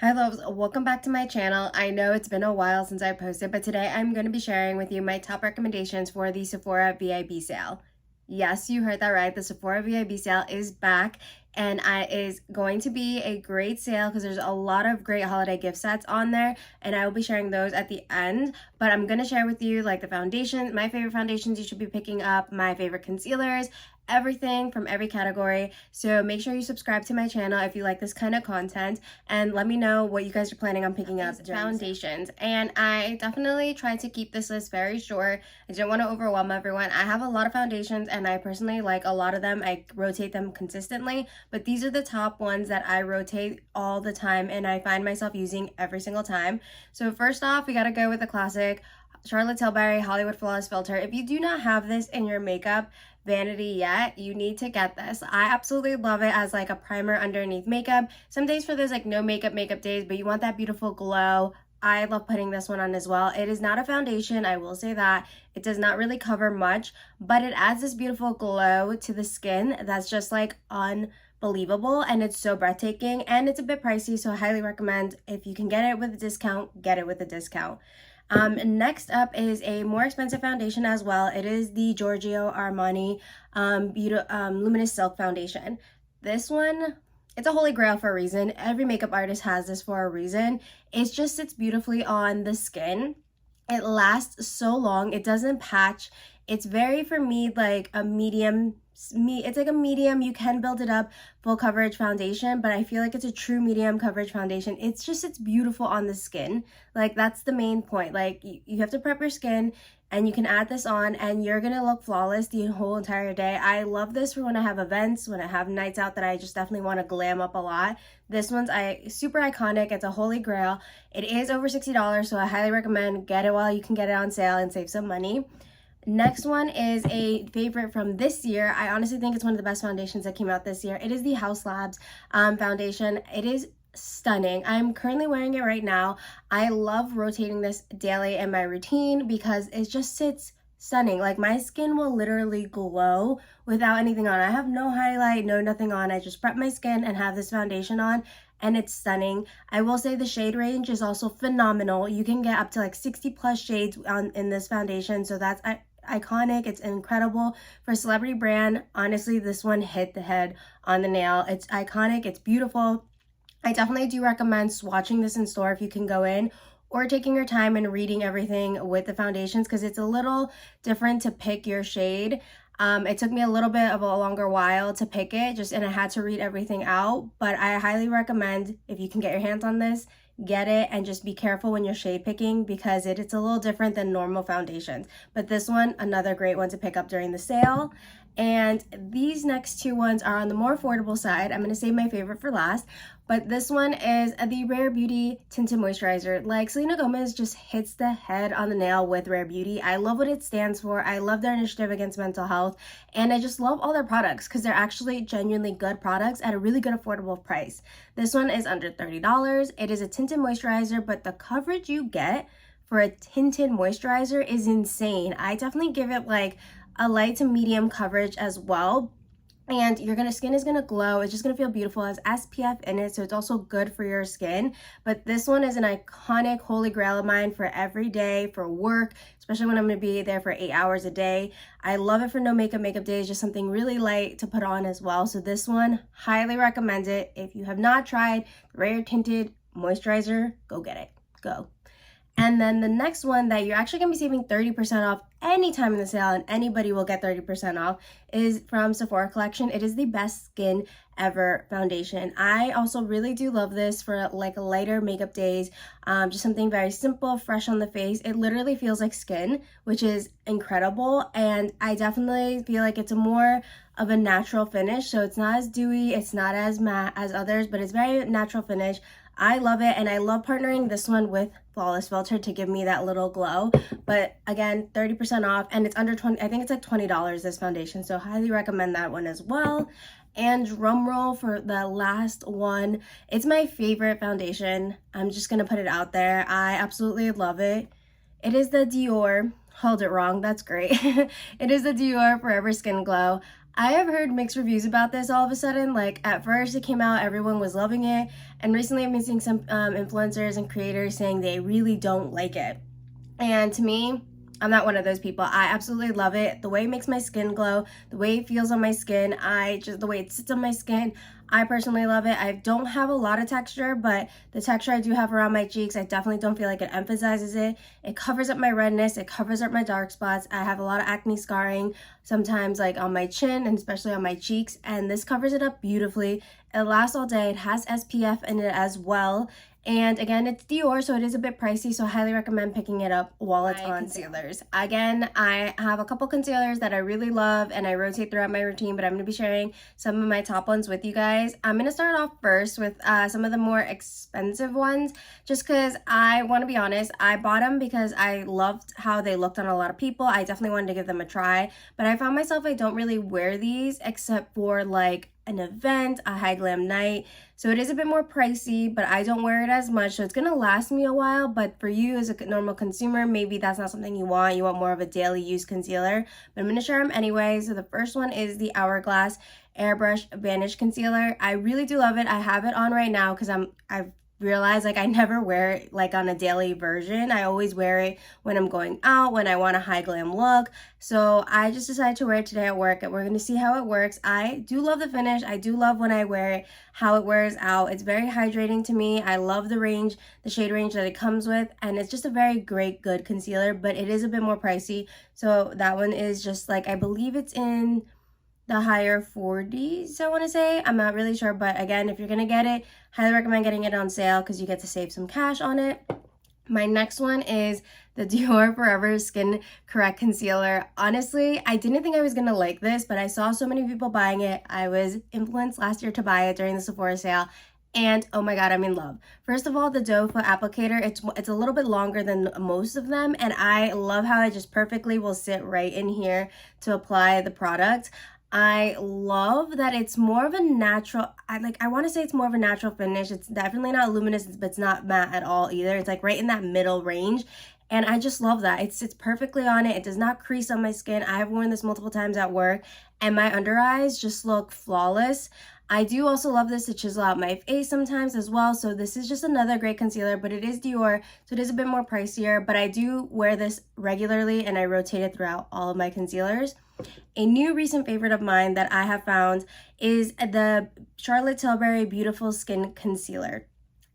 Hi loves, welcome back to my channel. I know it's been a while since I posted, but today I'm going to be sharing with you my top recommendations for the Sephora VIB sale. Yes, you heard that right. The Sephora VIB sale is back and it is going to be a great sale because there's a lot of great holiday gift sets on there, and I will be sharing those at the end. But I'm going to share with you like the foundations, my favorite foundations you should be picking up, my favorite concealers, everything from every category. So make sure you subscribe to my channel if you like this kind of content, and let me know what you guys are planning on picking up. Foundations, and I definitely tried to keep this list very short. I didn't want to overwhelm everyone. I have a lot of foundations and I personally like a lot of them. I rotate them consistently, but these are the top ones that I rotate all the time and I find myself using every single time. So first off, we gotta go with the classic Charlotte Tilbury Hollywood Flawless Filter. If you do not have this in your makeup vanity yet, you need to get this. I absolutely love it as like a primer underneath makeup. Some days for those like no makeup days, but you want that beautiful glow. I love putting this one on as well. It is not a foundation, I will say that. It does not really cover much, but it adds this beautiful glow to the skin that's just like unbelievable, and it's so breathtaking, and it's a bit pricey, so I highly recommend if you can get it with a discount, get it with a discount. Next up is a more expensive foundation as well. It is the Giorgio Armani Luminous Silk Foundation. This one, it's a holy grail for a reason. Every makeup artist has this for a reason. It just sits beautifully on the skin. It lasts so long. It doesn't patch. It's very, for me, like a medium. It's like a medium, you can build it up, full coverage foundation, but I feel like it's a true medium coverage foundation. It's beautiful on the skin. Like, that's the main point. Like, you have to prep your skin and you can add this on and you're gonna look flawless the whole entire day. I love this for when I have events, when I have nights out that I just definitely want to glam up a lot. This one's super iconic. It's a holy grail. It is over $60, so I highly recommend get it while you can get it on sale and save some money. Next one is a favorite from this year. I honestly think it's one of the best foundations that came out this year. It is the Haus Labs foundation. It is stunning. I'm currently wearing it right now. I love rotating this daily in my routine because it just sits stunning. Like, my skin will literally glow without anything on. I have no highlight, no nothing on. I just prep my skin and have this foundation on, and it's stunning. I will say the shade range is also phenomenal. You can get up to like 60 plus shades in this foundation, so that's iconic. It's incredible for a celebrity brand. Honestly, this one hit the head on the nail. It's iconic. It's beautiful. I definitely do recommend swatching this in store if you can go in, or taking your time and reading everything with the foundations, because it's a little different to pick your shade. It took me a little bit of a longer while to pick it, and I had to read everything out, but I highly recommend if you can get your hands on this, get it, and just be careful when you're shade picking because it's a little different than normal foundations. But this one, another great one to pick up during the sale. And these next two ones are on the more affordable side. I'm going to save my favorite for last, but this one is the Rare Beauty Tinted Moisturizer. Like, Selena Gomez just hits the head on the nail with Rare Beauty. I love what it stands for. I love their initiative against mental health, and I just love all their products because they're actually genuinely good products at a really good affordable price. This one is under $30. It is a tinted moisturizer, but the coverage you get for a tinted moisturizer is insane. I definitely give it like a light to medium coverage as well, and your skin is gonna glow. It's just gonna feel beautiful. It has SPF in it, so it's also good for your skin. But this one is an iconic holy grail of mine for every day, for work, especially when I'm gonna be there for 8 hours a day. I love it for no makeup days, just something really light to put on as well. So this one, highly recommend it. If you have not tried the Rare Tinted Moisturizer, go get it, go. And then the next one that you're actually going to be saving 30% off anytime in the sale, and anybody will get 30% off, is from Sephora Collection. It is the Best Skin Ever foundation. I also really do love this for like lighter makeup days, just something very simple, fresh on the face. It literally feels like skin, which is incredible, and I definitely feel like it's a more of a natural finish, so it's not as dewy, it's not as matte as others, but it's very natural finish. I love it, and I love partnering this one with Flawless Filter to give me that little glow. But again, 30% off, and it's under 20, I think it's like $20 this foundation, so highly recommend that one as well. And drum roll for the last one. It's my favorite foundation. I'm just gonna put it out there. I absolutely love it. It is the Dior, held it wrong, that's great. It is the Dior Forever Skin Glow. I have heard mixed reviews about this all of a sudden. Like, at first it came out, everyone was loving it, and recently I've been seeing some influencers and creators saying they really don't like it. And to me, I'm not one of those people. I absolutely love it. The way it makes my skin glow, the way it feels on my skin, the way it sits on my skin, I personally love it. I don't have a lot of texture, but the texture I do have around my cheeks, I definitely don't feel like it emphasizes it. It covers up my redness, it covers up my dark spots. I have a lot of acne scarring, sometimes like on my chin and especially on my cheeks, and this covers it up beautifully. It lasts all day. It has SPF in it as well. And again, it's Dior, so it is a bit pricey, so I highly recommend picking it up while it's on concealers. Again, I have a couple concealers that I really love and I rotate throughout my routine, but I'm going to be sharing some of my top ones with you guys. I'm going to start off first with some of the more expensive ones, just because I want to be honest, I bought them because I loved how they looked on a lot of people. I definitely wanted to give them a try, but I found myself I don't really wear these except for like an event, a high glam night. So it is a bit more pricey, but I don't wear it as much, so it's gonna last me a while. But for you as a normal consumer, maybe that's not something you want. You want more of a daily use concealer, but I'm gonna share them anyway. So the first one is the Hourglass Airbrush Vanish Concealer. I really do love it. I have it on right now because I've realized like I never wear it like on a daily version. I always wear it when I'm going out, when I want a high glam look. So I just decided to wear it today at work, and we're going to see how it works. I do love the finish. I do love when I wear it, how it wears out. It's very hydrating to me. I love the range, the shade range that it comes with, and it's just a very great, good concealer, but it is a bit more pricey. So that one is just like, I believe it's in the higher 40s, I want to say. I'm not really sure, but again, if you're gonna get it, highly recommend getting it on sale because you get to save some cash on it. My next one is the Dior Forever Skin Correct Concealer. Honestly, I didn't think I was gonna like this, but I saw so many people buying it. I was influenced last year to buy it during the Sephora sale, and oh my god, I'm in love. First of all, the doe foot applicator, it's a little bit longer than most of them, and I love how it just perfectly will sit right in here to apply the product. I love that it's more of a natural, I want to say it's more of a natural finish. It's definitely not luminous, but it's not matte at all either. It's like right in that middle range. And I just love that. It sits perfectly on it. It does not crease on my skin. I have worn this multiple times at work, and my under eyes just look flawless. I do also love this to chisel out my face sometimes as well. So this is just another great concealer, but it is Dior, so it is a bit more pricier, but I do wear this regularly and I rotate it throughout all of my concealers. A new recent favorite of mine that I have found is the Charlotte Tilbury Beautiful Skin Concealer.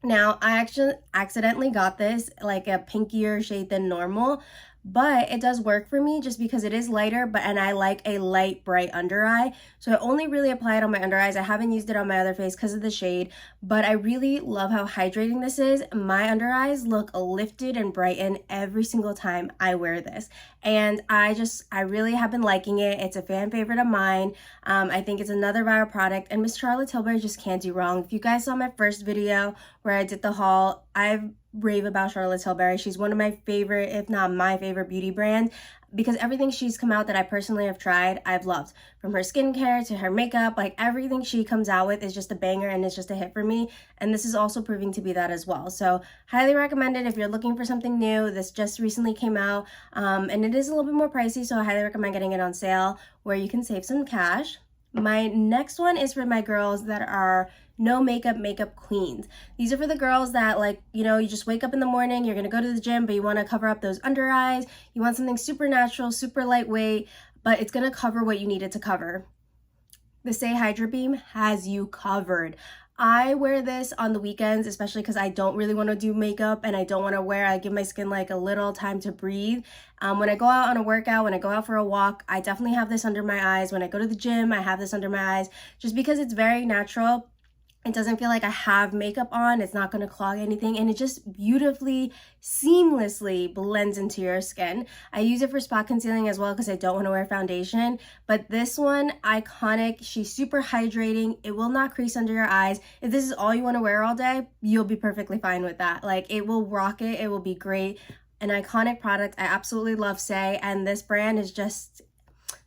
Now, I actually accidentally got this like a pinkier shade than normal, but it does work for me just because it is lighter, and I like a light, bright under eye. So I only really apply it on my under eyes. I haven't used it on my other face because of the shade, but I really love how hydrating this is. My under eyes look lifted and brightened every single time I wear this. And I really have been liking it. It's a fan favorite of mine. I think it's another viral product, and Miss Charlotte Tilbury just can't do wrong. If you guys saw my first video where I did the haul, I rave about Charlotte Tilbury. She's one of my favorite, if not my favorite beauty brand, because everything she's come out that I personally have tried, I've loved. From her skincare to her makeup, like everything she comes out with is just a banger and it's just a hit for me. And this is also proving to be that as well. So highly recommend it if you're looking for something new. This just recently came out, and it is a little bit more pricey, so I highly recommend getting it on sale where you can save some cash. My next one is for my girls that are no makeup queens. These are for the girls that, like, you know, you just wake up in the morning, you're gonna go to the gym, but you want to cover up those under eyes. You want something super natural, super lightweight, but it's gonna cover what you need it to cover. The Stay Hydra Beam has you covered. I wear this on the weekends, especially because I don't really want to do makeup and I don't want to I give my skin like a little time to breathe. When I go out on a workout, when I go out for a walk, I definitely have this under my eyes. When I go to the gym, I have this under my eyes just because it's very natural. It doesn't feel like I have makeup on. It's not going to clog anything, and it just beautifully, seamlessly blends into your skin. I use it for spot concealing as well because I don't want to wear foundation, but this one, iconic. She's super hydrating. It will not crease under your eyes. If this is all you want to wear all day, you'll be perfectly fine with that. Like, it will rock it. It will be great. An iconic product. I absolutely love Say, and this brand is just...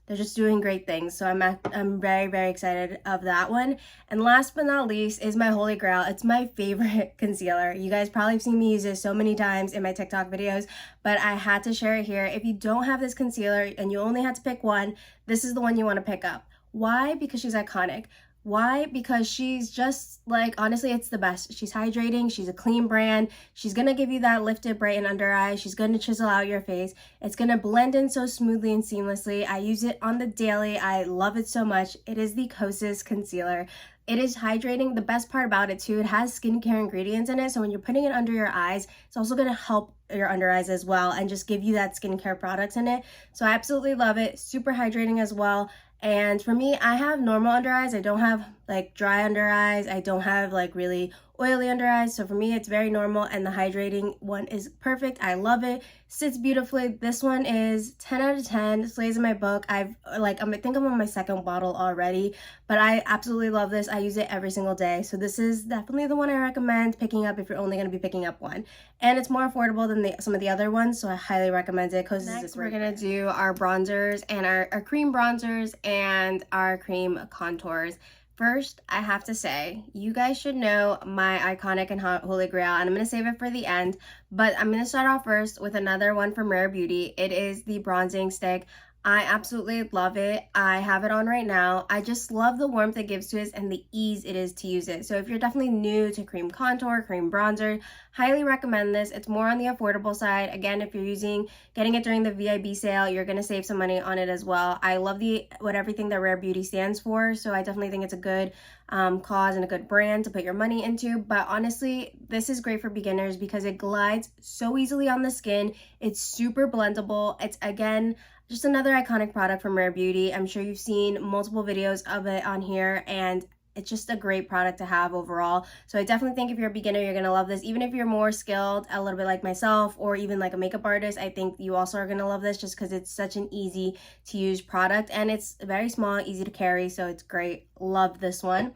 they're just doing great things, so I'm very, very excited of that one. And last but not least is my holy grail. It's my favorite concealer. You guys probably have seen me use this so many times in my TikTok videos, but I had to share it here. If you don't have this concealer and you only had to pick one, this is the one you want to pick up. Why? Because she's iconic. Why? Because she's just like, honestly, it's the best. She's hydrating. She's a clean brand. She's going to give you that lifted, brighten under eye. She's going to chisel out your face. It's going to blend in so smoothly and seamlessly. I use it on the daily. I love it so much. It is the Kosas concealer. It is hydrating. The best part about it too, it has skincare ingredients in it. So when you're putting it under your eyes, it's also going to help your under eyes as well and just give you that skincare products in it. So I absolutely love it. Super hydrating as well. And for me, I have normal under eyes. I don't have like dry under eyes. I don't have like really oily under eyes. So for me, it's very normal, and the hydrating one is perfect. I love it. Sits beautifully. This one is 10 out of 10. Slays in my book. I think I'm on my second bottle already, but I absolutely love this. I use it every single day. So this is definitely the one I recommend picking up if you're only going to be picking up one. And it's more affordable than some of the other ones, so I highly recommend it. Next, we're going to do our bronzers and our cream bronzers and our cream contours. First, I have to say, you guys should know my iconic and holy grail, and I'm going to save it for the end, but I'm going to start off first with another one from Rare Beauty. It is the bronzing stick. I absolutely love it. I have it on right now. I just love the warmth it gives to it and the ease it is to use it. So if you're definitely new to cream contour, cream bronzer, highly recommend this. It's more on the affordable side. Again, if you're getting it during the VIB sale, you're going to save some money on it as well. I love everything that Rare Beauty stands for. So I definitely think it's a good cause and a good brand to put your money into. But honestly, this is great for beginners because it glides so easily on the skin. It's super blendable. It's, again, just another iconic product from Rare Beauty. I'm sure you've seen multiple videos of it on here, and it's just a great product to have overall. So I definitely think if you're a beginner, you're going to love this. Even if you're more skilled, a little bit like myself, or even like a makeup artist, I think you also are going to love this just because it's such an easy to use product, and it's very small, easy to carry, so it's great. Love this one.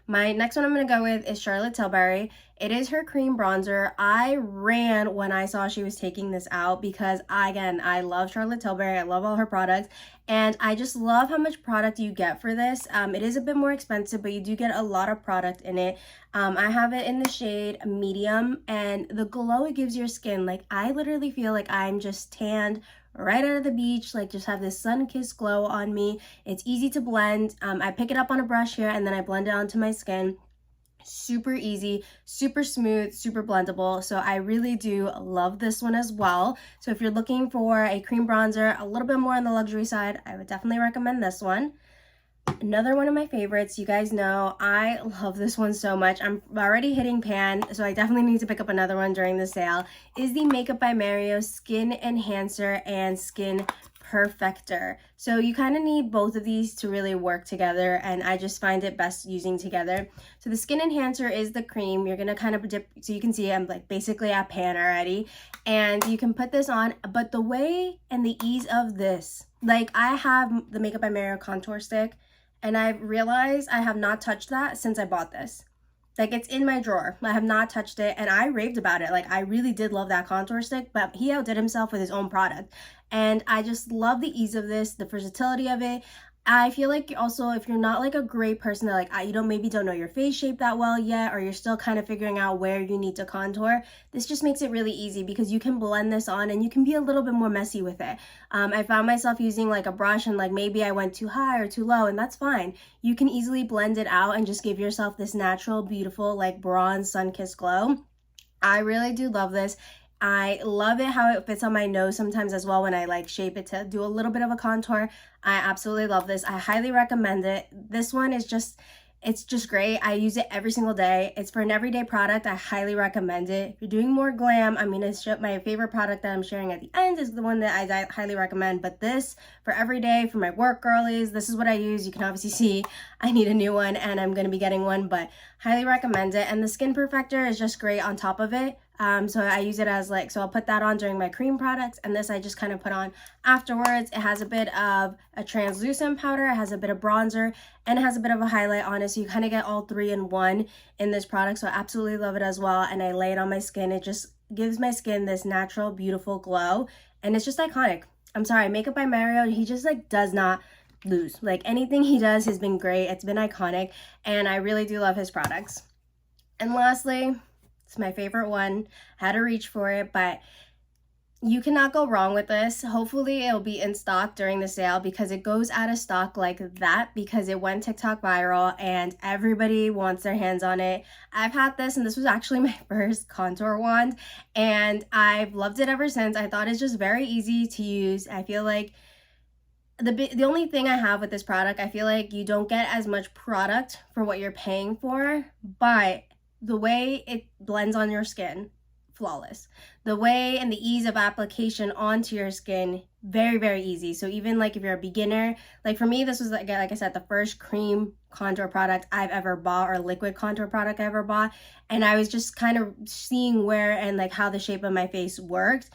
My next one I'm going to go with is Charlotte Tilbury. It is her cream bronzer. I ran when I saw she was taking this out because, again, I love Charlotte Tilbury. I love all her products, and I just love how much product you get for this. It is a bit more expensive, but you do get a lot of product in it. I have it in the shade medium, and the glow it gives your skin, like, I literally feel like I'm just tanned right out of the beach, like just have this sun-kissed glow on me. It's easy to blend. I pick it up on a brush here and then I blend it onto my skin. Super easy, super smooth, super blendable. So I really do love this one as well. So if you're looking for a cream bronzer, a little bit more on the luxury side, I would definitely recommend this one. Another one of my favorites, you guys know I love this one so much. I'm already hitting pan, so I definitely need to pick up another one during the sale, is the Makeup by Mario Skin Enhancer and Skin Perfector. So you kind of need both of these to really work together, and I just find it best using together. So the Skin Enhancer is the cream. You're going to kind of dip, so you can see I'm like basically at pan already, and you can put this on, but the way and the ease of this, like I have the Makeup by Mario contour stick, and I've realized I have not touched that since I bought this. Like, it's in my drawer. I have not touched it, and I raved about it. Like, I really did love that contour stick, but he outdid himself with his own product. And I just love the ease of this, the versatility of it. I feel like also, if you're not like a great person that like, you maybe don't know your face shape that well yet, or you're still kind of figuring out where you need to contour, this just makes it really easy because you can blend this on and you can be a little bit more messy with it. I found myself using like a brush and like maybe I went too high or too low, and that's fine. You can easily blend it out and just give yourself this natural, beautiful, like bronze sun-kissed glow. I really do love this. I love it how it fits on my nose sometimes as well when I like shape it to do a little bit of a contour. I absolutely love this. I highly recommend it. This one is just, it's just great. I use it every single day. It's for an everyday product. I highly recommend it. If you're doing more glam, I mean, it's my favorite product that I'm sharing at the end is the one that I highly recommend. But this, for every day, for my work girlies, this is what I use. You can obviously see I need a new one and I'm going to be getting one, but highly recommend it. And the Skin Perfector is just great on top of it. So I use it as like, so I'll put that on during my cream products, and this I just kind of put on afterwards. It has a bit of a translucent powder, it has a bit of bronzer, and it has a bit of a highlight on it, so you kind of get all three in one in this product. So I absolutely love it as well, and I lay it on my skin. It just gives my skin this natural, beautiful glow, and it's just iconic. I'm sorry, Makeup by Mario, he just like does not lose. Like anything he does has been great. It's been iconic, and I really do love his products. And lastly, it's my favorite one. I had to reach for it, but You cannot go wrong with this. Hopefully it'll be in stock during the sale because it goes out of stock like that because it went TikTok viral and everybody wants their hands on it. I've had this and this was actually my first contour wand and I've loved it ever since. I thought it's just very easy to use. I feel like the only thing I have with this product, I feel like you don't get as much product for what you're paying for, but the way it blends on your skin, flawless. The way and the ease of application onto your skin, very, very easy. So even like if you're a beginner, like for me, this was like I said, the first cream contour product I've ever bought or liquid contour product I ever bought. And I was just kind of seeing where and like how the shape of my face worked.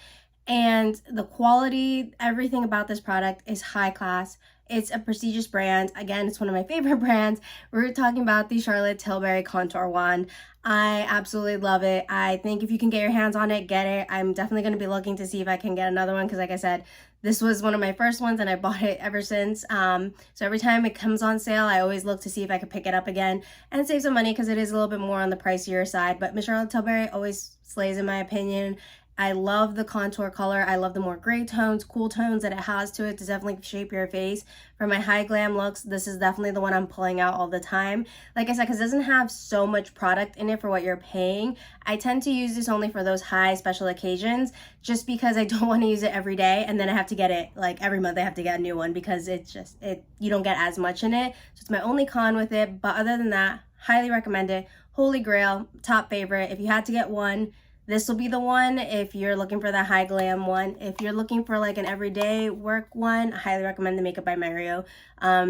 And the quality, everything about this product is high class. It's a prestigious brand. Again, it's one of my favorite brands. We're talking about the Charlotte Tilbury Contour Wand. I absolutely love it. I think if you can get your hands on it, get it. I'm definitely going to be looking to see if I can get another one because like I said, this was one of my first ones and I bought it ever since. So every time it comes on sale, I always look to see if I could pick it up again and save some money because it is a little bit more on the pricier side. But Miss Charlotte Tilbury always slays in my opinion. I love the contour color. I love the more gray tones, cool tones that it has to it to definitely shape your face. For my high glam looks, this is definitely the one I'm pulling out all the time. Like I said, because it doesn't have so much product in it for what you're paying. I tend to use this only for those high special occasions just because I don't want to use it every day and then I have to get it like every month I have to get a new one because it's just, you don't get as much in it. So it's my only con with it. But other than that, highly recommend it. Holy grail, top favorite. If you had to get one, this will be the one if you're looking for the high glam one. If you're looking for like an everyday work one, I highly recommend the Makeup by Mario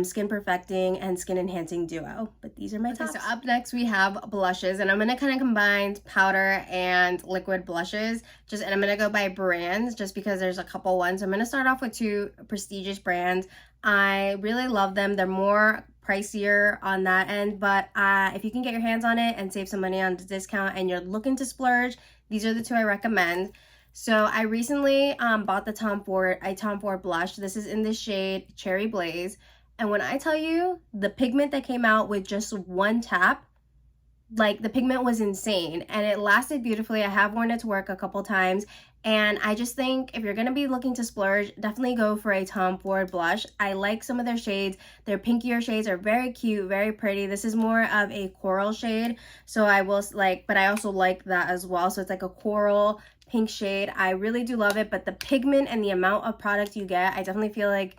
Skin Perfecting and Skin Enhancing Duo. But these are my tops. So up next we have blushes, and I'm going to kind of combine powder and liquid blushes. And I'm going to go by brands just because there's a couple ones. So I'm going to start off with two prestigious brands. I really love them. They're more pricier on that end, but if you can get your hands on it and save some money on the discount and you're looking to splurge, these are the two I recommend. So I recently bought the Tom Ford blush. This is in the shade Cherry Blaze. And when I tell you the pigment that came out with just one tap, like the pigment was insane and it lasted beautifully. I have worn it to work a couple times. And I just think if you're going to be looking to splurge, definitely go for a Tom Ford blush. I like some of their shades. Their pinkier shades are very cute, very pretty. This is more of a coral shade. So I will like, but I also like that as well. So it's like a coral pink shade. I really do love it. But the pigment and the amount of product you get, I definitely feel like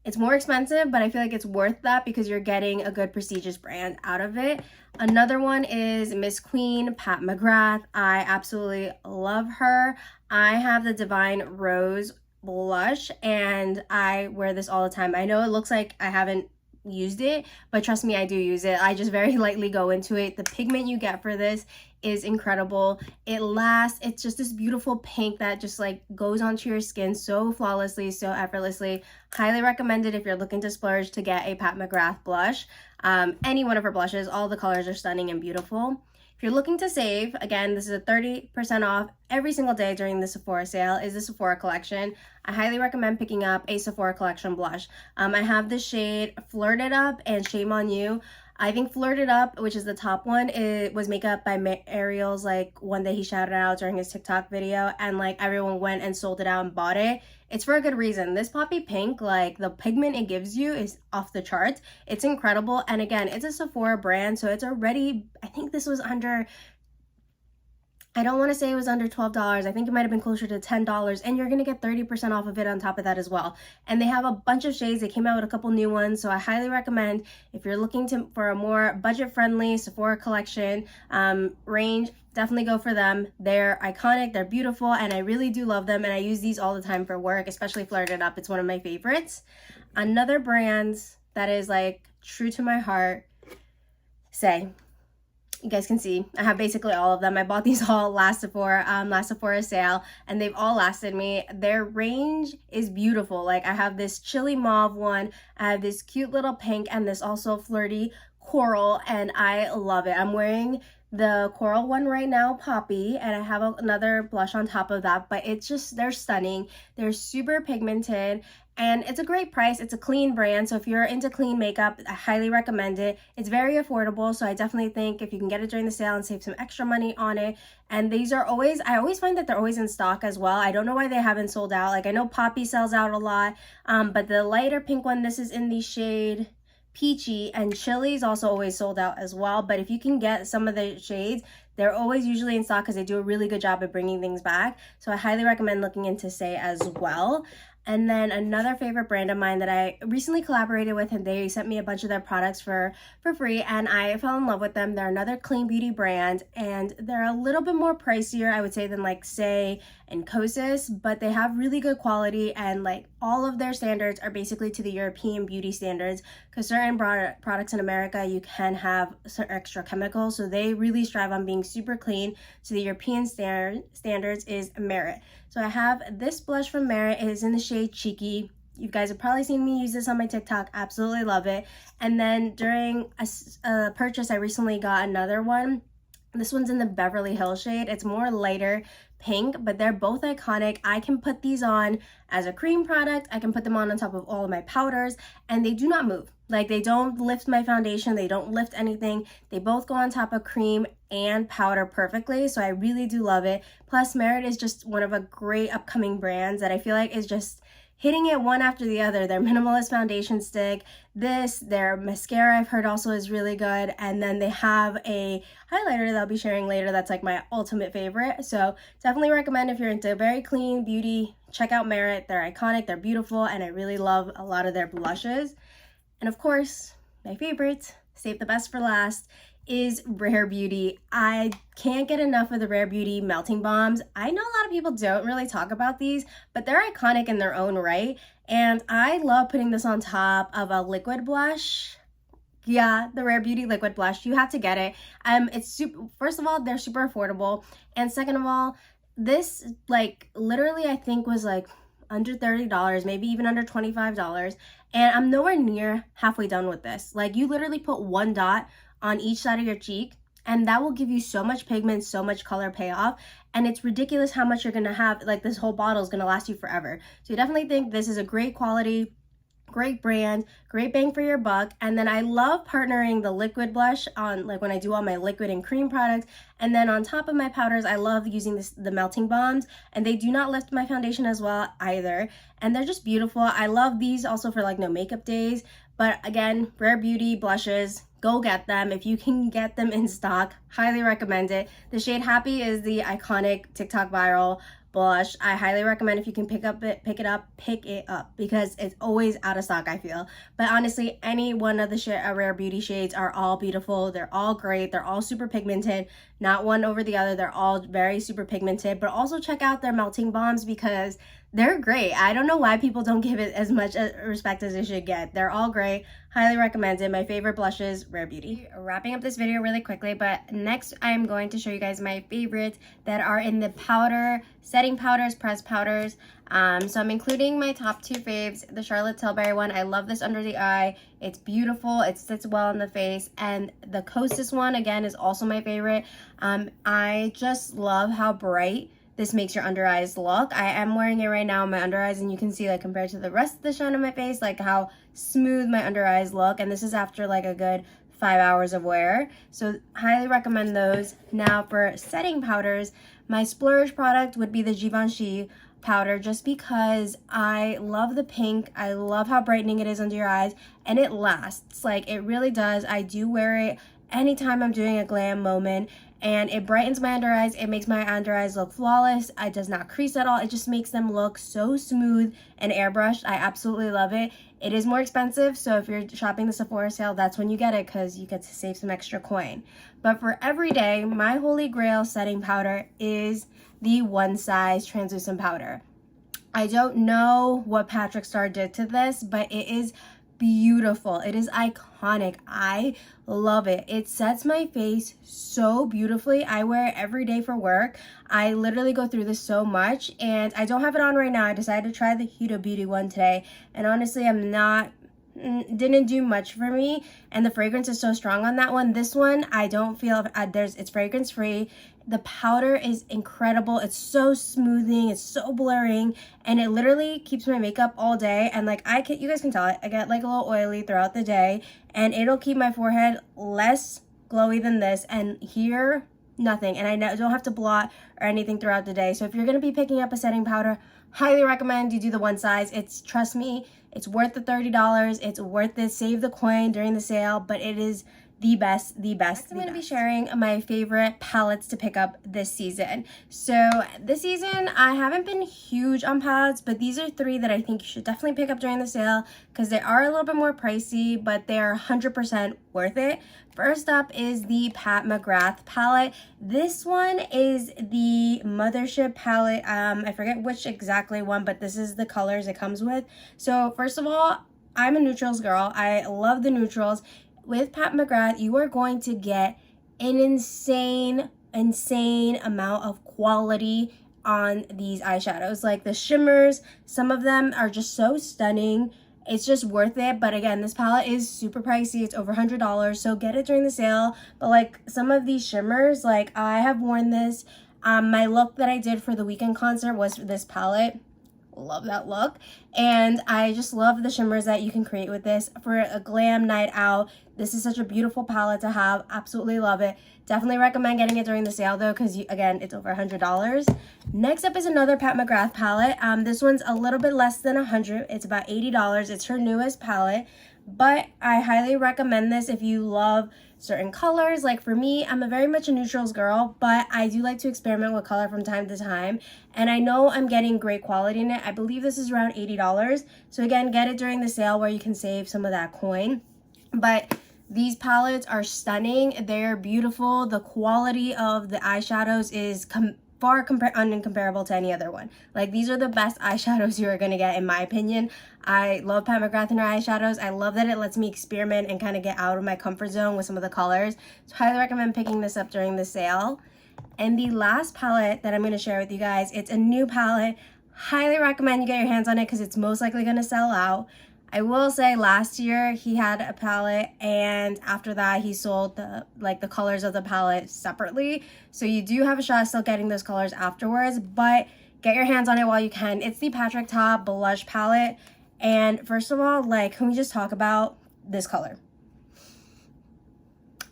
it's more expensive, but I feel like it's worth that because you're getting a good prestigious brand out of it. Another one is Miss Queen, Pat McGrath. I absolutely love her. I have the Divine Rose blush and I wear this all the time. I know it looks like I haven't used it, but trust me, I do use it. I just very lightly go into it. The pigment you get for this is incredible. It lasts. It's just this beautiful pink that just like goes onto your skin so flawlessly, so effortlessly. Highly recommended if you're looking to splurge to get a Pat McGrath blush. Any one of her blushes, all the colors are stunning and beautiful. If you're looking to save, again, this is a 30% off every single day during the Sephora sale, is the Sephora collection. I highly recommend picking up a Sephora collection blush. I have the shade Flirted Up and Shame on You. I think Flirted Up, which is the top one, it was Makeup by Ariel's like one that he shouted out during his TikTok video, and like everyone went and sold it out and bought it. It's for a good reason. This poppy pink, like the pigment it gives you is off the charts. It's incredible. And again, it's a Sephora brand, so it's already, I think this was under, I don't want to say it was under $12. I think it might have been closer to $10, and you're going to get 30% off of it on top of that as well. And they have a bunch of shades. They came out with a couple new ones, so I highly recommend if you're looking for a more budget-friendly Sephora collection range, definitely go for them. They're iconic, they're beautiful, and I really do love them, and I use these all the time for work, especially Flirted Up. It's one of my favorites. Another brand that is like true to my heart, Say. You guys can see I have basically all of them. I bought these all last Sephora sale, and they've all lasted me. Their range is beautiful. Like I have this chili mauve one, I have this cute little pink, and this also flirty coral, and I love it. I'm wearing the coral one right now, Poppy, and I have another blush on top of that, but it's just, they're stunning. They're super pigmented, and it's a great price. It's a clean brand, so if you're into clean makeup, I highly recommend it. It's very affordable, so I definitely think if you can get it during the sale and save some extra money on it. And these are always, I always find that they're always in stock as well. I don't know why they haven't sold out. Like, I know Poppy sells out a lot, but the lighter pink one, this is in the shade Peachy, and Chili's also always sold out as well. But if you can get some of the shades, they're always usually in stock because they do a really good job of bringing things back. So I highly recommend looking into Say as well. And then another favorite brand of mine that I recently collaborated with, and they sent me a bunch of their products for free, and I fell in love with them. They're another clean beauty brand, and they're a little bit more pricier, I would say, than like Say and Kosas, but they have really good quality, and like all of their standards are basically to the European beauty standards, because certain products in America you can have certain extra chemicals, so they really strive on being super clean. So the European standards is Merit. So I have this blush from Merit. It is in the shade Cheeky. You guys have probably seen me use this on my TikTok. Absolutely love it. And then during a purchase, I recently got another one. This one's in the Beverly Hills shade. It's more lighter pink, but they're both iconic. I can put these on as a cream product. I can put them on top of all of my powders, and they do not move. Like, they don't lift my foundation. They don't lift anything. They both go on top of cream and powder perfectly, so I really do love it. Plus, Merit is just one of a great upcoming brands that I feel like is just hitting it one after the other. Their minimalist foundation stick, their mascara I've heard also is really good, and then they have a highlighter that I'll be sharing later that's like my ultimate favorite. So definitely recommend if you're into very clean beauty, check out Merit. They're iconic, they're beautiful, and I really love a lot of their blushes. And of course, my favorite, save the best for last, is Rare Beauty. I can't get enough of the Rare Beauty melting balms. I know a lot of people don't really talk about these, but they're iconic in their own right. And I love putting this on top of a liquid blush. Yeah, the Rare Beauty liquid blush. You have to get it. It's super, first of all, they're super affordable. And second of all, this like literally I think was like under $30, maybe even under $25. And I'm nowhere near halfway done with this. Like, you literally put one dot on each side of your cheek, and that will give you so much pigment, so much color payoff, and it's ridiculous how much you're gonna have. Like, this whole bottle is gonna last you forever. So you definitely think this is a great quality, great brand, great bang for your buck. And then I love partnering the liquid blush on, like, when I do all my liquid and cream products, and then on top of my powders, I love using the melting balms, and they do not lift my foundation as well either, and they're just beautiful. I love these also for like no makeup days. But again, Rare Beauty blushes, go get them if you can get them in stock. Highly recommend it. The shade Happy is the iconic TikTok viral blush. I highly recommend if you can pick it up because it's always out of stock, I feel. But honestly, any one of the Rare Beauty shades are all beautiful. They're all great. They're all super pigmented, not one over the other. They're all very super pigmented. But also check out their melting balms because they're great. I don't know why people don't give it as much respect as it should get. They're all great. Highly recommended. My favorite blushes, Rare Beauty. Wrapping up this video really quickly, but next I'm going to show you guys my favorites that are in the powder, setting powders, pressed powders. So I'm including my top two faves, the Charlotte Tilbury one. I love this under the eye. It's beautiful. It sits well on the face. And the Kosas one, again, is also my favorite. I just love how bright this makes your under eyes look. I am wearing it right now on my under eyes, and you can see, like, compared to the rest of the shine on my face, like how smooth my under eyes look. And this is after like a good 5 hours of wear. So highly recommend those. Now for setting powders, my splurge product would be the Givenchy powder, just because I love the pink. I love how brightening it is under your eyes, and it lasts. Like, it really does. I do wear it anytime I'm doing a glam moment, and it brightens my under eyes. It makes my under eyes look flawless. It does not crease at all. It just makes them look so smooth and airbrushed. I absolutely love it. It is more expensive, so if you're shopping the Sephora sale, that's when you get it, because you get to save some extra coin. But for every day, my holy grail setting powder is the One Size translucent powder. I don't know what Patrick Star did to this, but it is beautiful. It is iconic. I love it. It sets my face so beautifully. I wear it every day for work. I literally go through this so much, and I don't have it on right now. I decided to try the Huda Beauty one today, and honestly, didn't do much for me, and the fragrance is so strong on that one. This one, I don't feel it's fragrance free. The powder is incredible. It's so smoothing, it's so blurring, and it literally keeps my makeup all day. And like you guys can tell it, I get like a little oily throughout the day, and it'll keep my forehead less glowy than this, and here, nothing. And I don't have to blot or anything throughout the day. So if you're gonna be picking up a setting powder, highly recommend you do the one size. Trust me, it's worth the $30. It's worth it. Save the coin during the sale, but it is the best. Next, I'm going to be sharing my favorite palettes to pick up this season. So this season, I haven't been huge on palettes, but these are 3 that I think you should definitely pick up during the sale because they are a little bit more pricey, but they are 100% worth it. First up is the Pat McGrath palette. This one is the Mothership palette. I forget which exactly one, but this is the colors it comes with. So first of all, I'm a neutrals girl. I love the neutrals. With Pat McGrath, you are going to get an insane amount of quality on these eyeshadows. Like the shimmers, some of them are just so stunning. It's just worth it. But again, this palette is super pricey. It's over $100, so get it during the sale. But like some of these shimmers, like I have worn this. My look that I did for the weekend concert was this palette. Love that look, and I just love the shimmers that you can create with this for a glam night out. This is such a beautiful palette to have. Absolutely love it. Definitely recommend getting it during the sale though, because again, it's over $100. Next up is another Pat McGrath palette. This one's a little bit less than $100. It's about $80. It's her newest palette, but I highly recommend this if you love certain colors. Like for me, I'm very much a neutrals girl, but I do like to experiment with color from time to time, and I know I'm getting great quality in it. I believe this is around $80, so again, get it during the sale where you can save some of that coin. But these palettes are stunning. They're beautiful. The quality of the eyeshadows is far uncomparable to any other one. Like these are the best eyeshadows you are going to get in my opinion. I love Pat McGrath and her eyeshadows. I love that it lets me experiment and kind of get out of my comfort zone with some of the colors. So highly recommend picking this up during the sale. And the last palette that I'm going to share with you guys, it's a new palette. Highly recommend you get your hands on it because it's most likely going to sell out. I will say last year he had a palette, and after that he sold the colors of the palette separately. So you do have a shot still getting those colors afterwards, but get your hands on it while you can. It's the Patrick Ta Blush palette. And first of all, like, can we just talk about this color?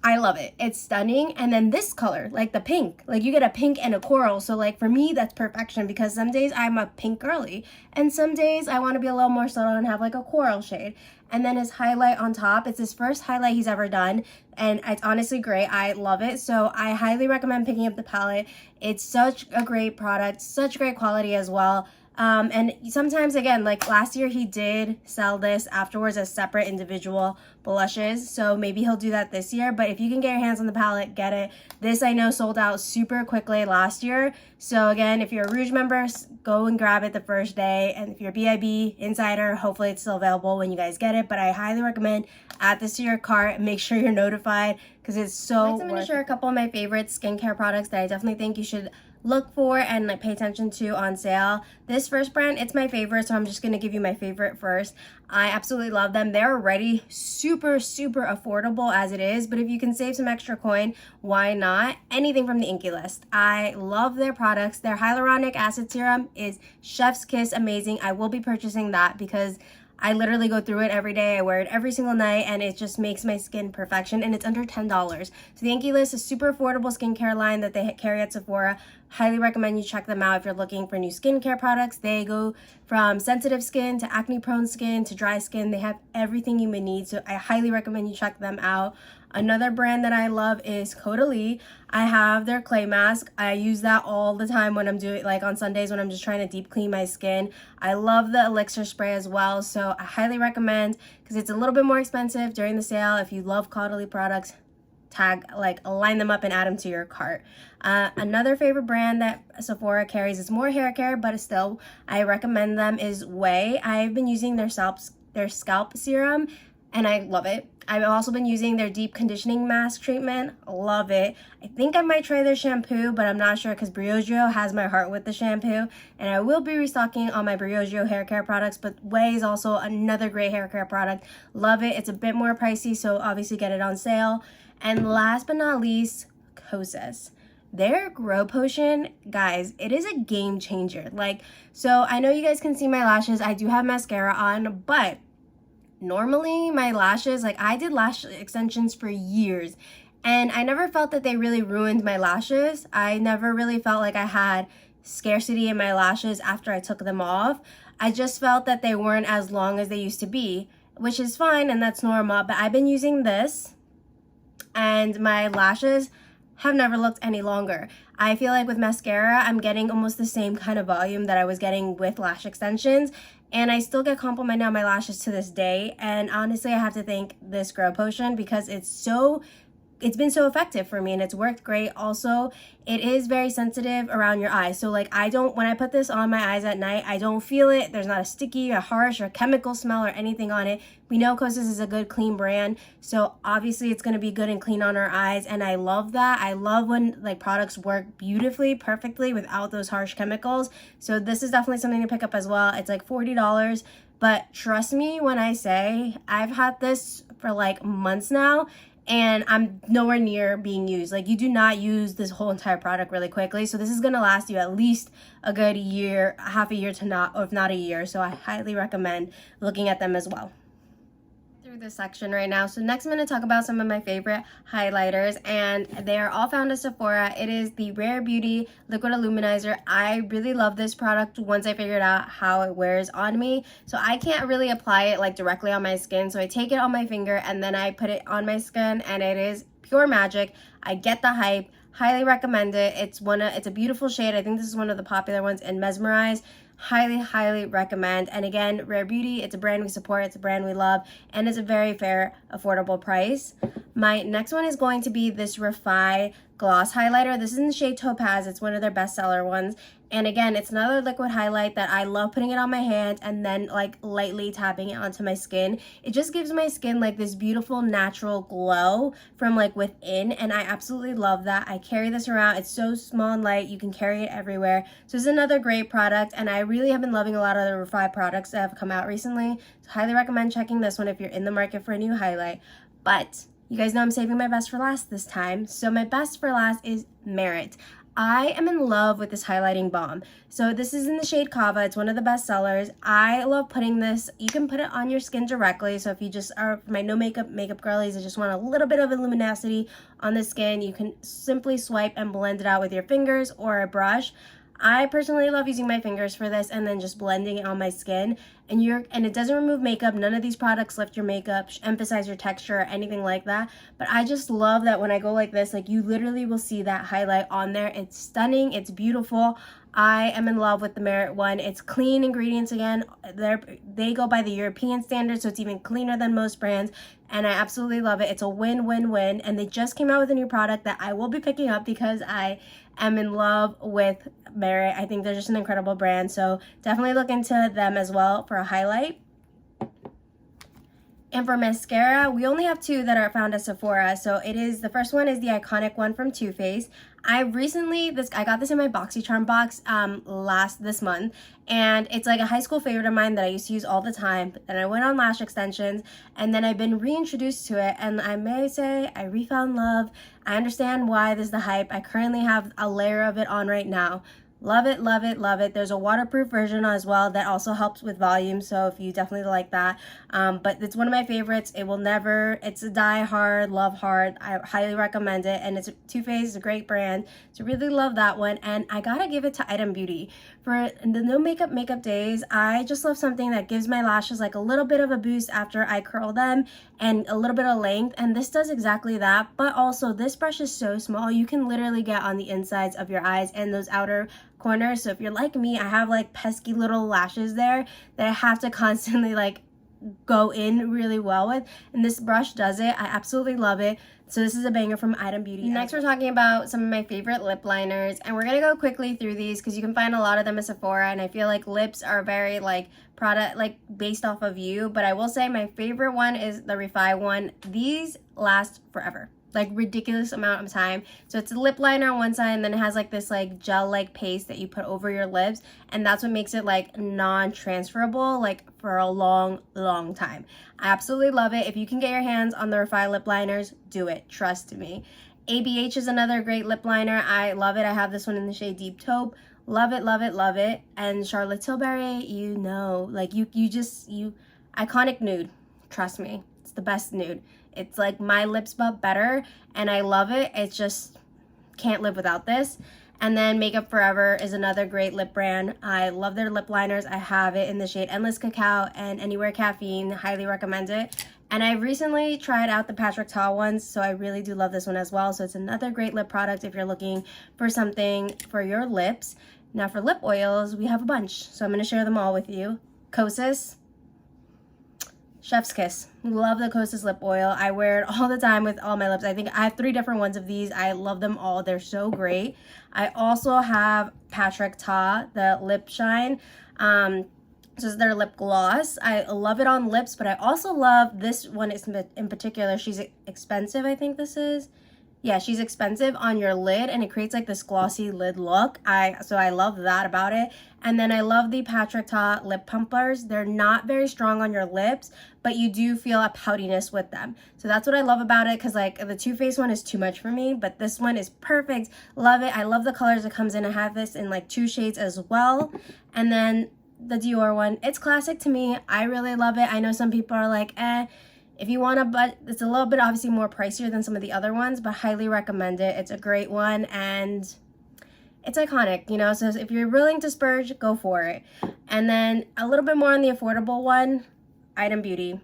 I love it. It's stunning. And then this color, like the pink, like you get a pink and a coral. So like for me, that's perfection because some days I'm a pink girly and some days I want to be a little more subtle and have like a coral shade. And then his highlight on top, it's his first highlight he's ever done, and it's honestly great. I love it. So I highly recommend picking up the palette. It's such a great product, such great quality as well. And sometimes, again, like last year he did sell this afterwards as separate individual blushes, so maybe he'll do that this year. But if you can get your hands on the palette, get it. This I know sold out super quickly last year, so again, if you're a Rouge member, go and grab it the first day, and if you're a BIB Insider, hopefully it's still available when you guys get it. But I highly recommend add this to your cart, make sure you're notified because it's so worth it. I'm going to share a couple of my favorite skincare products that I definitely think you should look for and like pay attention to on sale. This first brand, it's my favorite, so I'm just going to give you my favorite first. I absolutely love them. They're already super affordable as it is, but if you can save some extra coin, why not? Anything from the Inky List. I love their products. Their hyaluronic acid serum is chef's kiss amazing. I will be purchasing that because I literally go through it every day. I wear it every single night and it just makes my skin perfection, and it's under $10. So the Inky List is a super affordable skincare line that they carry at Sephora. Highly recommend you check them out if you're looking for new skincare products. They go from sensitive skin to acne prone skin to dry skin. They have everything you may need, so I highly recommend you check them out. Another brand that I love is Caudalie. I have their clay mask. I use that all the time when I'm doing, like on Sundays when I'm just trying to deep clean my skin. I love the elixir spray as well, so I highly recommend because it's a little bit more expensive during the sale. If you love Caudalie products, line them up and add them to your cart. Another favorite brand that Sephora carries is more hair care, but still I recommend them is Way. I've been using their scalp serum and I love it. I've also been using their deep conditioning mask treatment. Love it. I think I might try their shampoo, but I'm not sure because Briogeo has my heart with the shampoo, and I will be restocking on my Briogeo hair care products, but Way is also another great hair care product. Love it. It's a bit more pricey, so obviously get it on sale. And last but not least, Kosas. Their Grow Potion, guys, it is a game changer. Like, so I know you guys can see my lashes. I do have mascara on, but normally my lashes, like I did lash extensions for years and I never felt that they really ruined my lashes. I never really felt like I had scarcity in my lashes after I took them off. I just felt that they weren't as long as they used to be, which is fine and that's normal, but I've been using this and my lashes have never looked any longer. I feel like with mascara, I'm getting almost the same kind of volume that I was getting with lash extensions, and I still get complimented on my lashes to this day. And honestly, I have to thank this Grow Potion because it's been so effective for me and it's worked great. Also, it is very sensitive around your eyes. So like when I put this on my eyes at night, I don't feel it. There's not a sticky or harsh or chemical smell or anything on it. We know Kosas is a good clean brand. So obviously it's gonna be good and clean on our eyes. And I love that. I love when like products work beautifully, perfectly without those harsh chemicals. So this is definitely something to pick up as well. It's like $40. But trust me when I say I've had this for like months now and I'm nowhere near being used. Like, you do not use this whole entire product really quickly. So this is gonna last you at least a good year, half a year to not, or if not a year. So I highly recommend looking at them as well. Through this section right now. So next I'm going to talk about some of my favorite highlighters, and they are all found at Sephora. It is the Rare Beauty Liquid Illuminizer. I really love this product once I figured out how it wears on me. So I can't really apply it like directly on my skin. So I take it on my finger and then I put it on my skin, and it is pure magic. I get the hype. Highly recommend it. It's a beautiful shade. I think this is one of the popular ones in Mesmerize. Highly recommend. And again, Rare Beauty, it's a brand we support, it's a brand we love, and it's a very fair, affordable price. My next one is going to be this Refi gloss highlighter. This is in the shade Topaz. It's one of their bestseller ones. And again, it's another liquid highlight that I love putting it on my hand and then like lightly tapping it onto my skin. It just gives my skin like this beautiful natural glow from like within, and I absolutely love that. I carry this around. It's so small and light. You can carry it everywhere. So it's another great product, and I really have been loving a lot of the Refi products that have come out recently. So highly recommend checking this one if you're in the market for a new highlight. But you guys know I'm saving my best for last this time. So my best for last is Merit. I am in love with this highlighting balm. So this is in the shade Kava. It's one of the best sellers. I love putting this. You can put it on your skin directly. So if you just are my no makeup girlies that just want a little bit of luminosity on the skin, you can simply swipe and blend it out with your fingers or a brush. I personally love using my fingers for this and then just blending it on my skin. And it doesn't remove makeup. None of these products lift your makeup, emphasize your texture, or anything like that. But I just love that when I go like this, like you literally will see that highlight on there. It's stunning. It's beautiful. I am in love with the Merit one. It's clean ingredients again. They go by the European standards, so it's even cleaner than most brands. And I absolutely love it. It's a win-win-win. And they just came out with a new product that I will be picking up because I am in love with Merit. I think they're just an incredible brand. So definitely look into them as well for a highlight. And for mascara, we only have two that are found at Sephora. So the first one is the iconic one from Too Faced. I got this in my BoxyCharm box this month, and it's like a high school favorite of mine that I used to use all the time. But then I went on lash extensions, and then I've been reintroduced to it, and I may say I refound love. I understand why there's the hype. I currently have a layer of it on right now. Love it, love it, love it. There's a waterproof version as well that also helps with volume, so if you definitely like that. But it's one of my favorites. It's a die hard, love hard. I highly recommend it, and it's Too Faced is a great brand, so really love that one. And I gotta give it to Item Beauty. For the no makeup days, I just love something that gives my lashes like a little bit of a boost after I curl them and a little bit of length, and this does exactly that. But also, this brush is so small, you can literally get on the insides of your eyes and those outer corners. So if you're like me, I have like pesky little lashes there that I have to constantly like go in really well with, and this brush does it. I absolutely love it. So this is a banger from Item Beauty. Next, we're talking about some of my favorite lip liners, and we're gonna go quickly through these because you can find a lot of them at Sephora, and I feel like lips are very like product like based off of you. But I will say my favorite one is the Refi one. These last forever, like ridiculous amount of time. So it's a lip liner on one side, and then it has like this like gel like paste that you put over your lips, and that's what makes it like non-transferable like for a long time. I absolutely love it. If you can get your hands on the Refi lip liners, do it, trust me. ABH is another great lip liner. I love it. I have this one in the shade Deep Taupe. Love it, love it, love it. And Charlotte Tilbury, you know, like you iconic nude. Trust me, it's the best nude. It's like my lips but better, and I love it. It's just can't live without this. And then Makeup Forever is another great lip brand. I love their lip liners. I have it in the shade Endless Cacao and Anywhere Caffeine. Highly recommend it. And I recently tried out the Patrick Ta ones, so I really do love this one as well. So it's another great lip product if you're looking for something for your lips. Now for lip oils, we have a bunch, so I'm going to share them all with you. Kosas, Chef's Kiss. Love the Kosas lip oil. I wear it all the time with all my lips. I think I have 3 different ones of these. I love them all. They're so great. I also have Patrick Ta, the Lip Shine. This is their lip gloss. I love it on lips, but I also love this one in particular. She's expensive, I think this is. Yeah, she's expensive on your lid, and it creates like this glossy lid look. So I love that about it. And then I love the Patrick Ta lip pumpers. They're not very strong on your lips, but you do feel a poutiness with them. So that's what I love about it, because like the Too Faced one is too much for me, but this one is perfect. Love it. I love the colors it comes in. I have this in like 2 shades as well. And then the Dior one, it's classic to me. I really love it. I know some people are like, if you want to, but it's a little bit obviously more pricier than some of the other ones, but highly recommend it. It's a great one, and it's iconic, you know, so if you're willing to splurge, go for it. And then a little bit more on the affordable one, Item Beauty.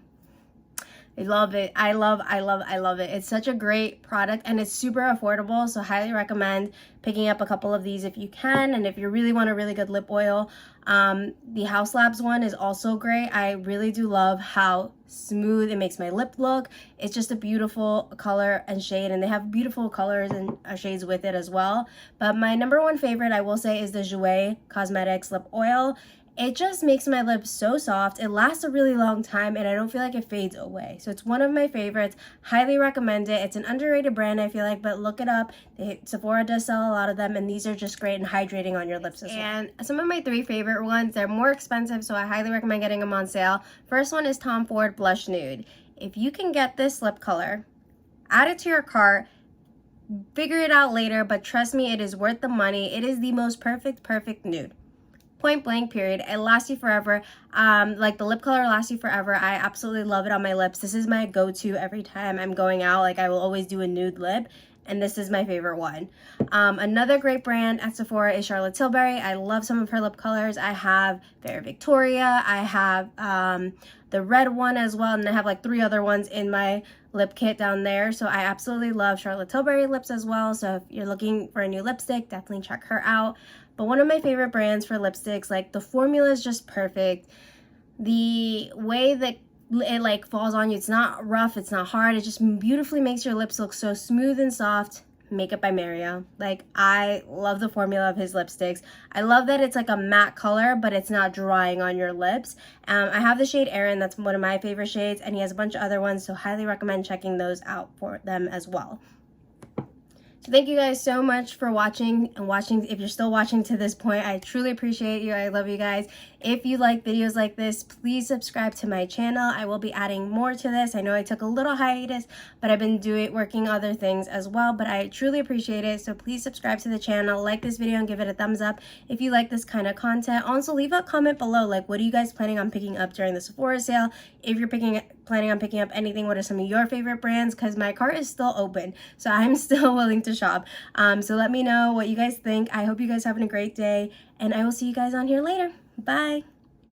I love it. I love it. It's such a great product, and it's super affordable, so highly recommend picking up a couple of these if you can. And if you really want a really good lip oil, the House Labs one is also great. I really do love how smooth it makes my lip look. It's just a beautiful color and shade, and they have beautiful colors and shades with it as well. But my #1 favorite, I will say, is the Jouer Cosmetics lip oil. It just makes my lips so soft. It lasts a really long time, and I don't feel like it fades away. So it's one of my favorites. Highly recommend it. It's an underrated brand, I feel like, but look it up. Sephora does sell a lot of them, and these are just great and hydrating on your lips as well. And some of my 3 favorite ones, they're more expensive, so I highly recommend getting them on sale. First one is Tom Ford Blush Nude. If you can get this lip color, add it to your cart, figure it out later, but trust me, it is worth the money. It is the most perfect nude. Point blank, period. It lasts you forever. Like the lip color lasts you forever. I absolutely love it on my lips. This is my go-to every time I'm going out. Like I will always do a nude lip, and this is my favorite one. Another great brand at Sephora is Charlotte Tilbury. I love some of her lip colors. I have Very Victoria. I have the red one as well, and I have like 3 other ones in my lip kit down there. So I absolutely love Charlotte Tilbury lips as well. So if you're looking for a new lipstick, definitely check her out. But one of my favorite brands for lipsticks, like the formula is just perfect. The way that it like falls on you, it's not rough, it's not hard. It just beautifully makes your lips look so smooth and soft. Makeup by Mario. Like I love the formula of his lipsticks. I love that it's like a matte color, but it's not drying on your lips. I have the shade Erin, that's one of my favorite shades, and he has a bunch of other ones, so highly recommend checking those out for them as well. So thank you guys so much for watching. If you're still watching to this point, I truly appreciate you. I love you guys. If you like videos like this, please subscribe to my channel. I will be adding more to this. I know I took a little hiatus, but I've been working other things as well, but I truly appreciate it. So please subscribe to the channel, like this video, and give it a thumbs up if you like this kind of content. Also, leave a comment below, like what are you guys planning on picking up during the Sephora sale? If you're planning on picking up anything, what are some of your favorite brands? Because my cart is still open, so I'm still willing to shop. So let me know what you guys think. I hope you guys having a great day, and I will see you guys on here later. Bye.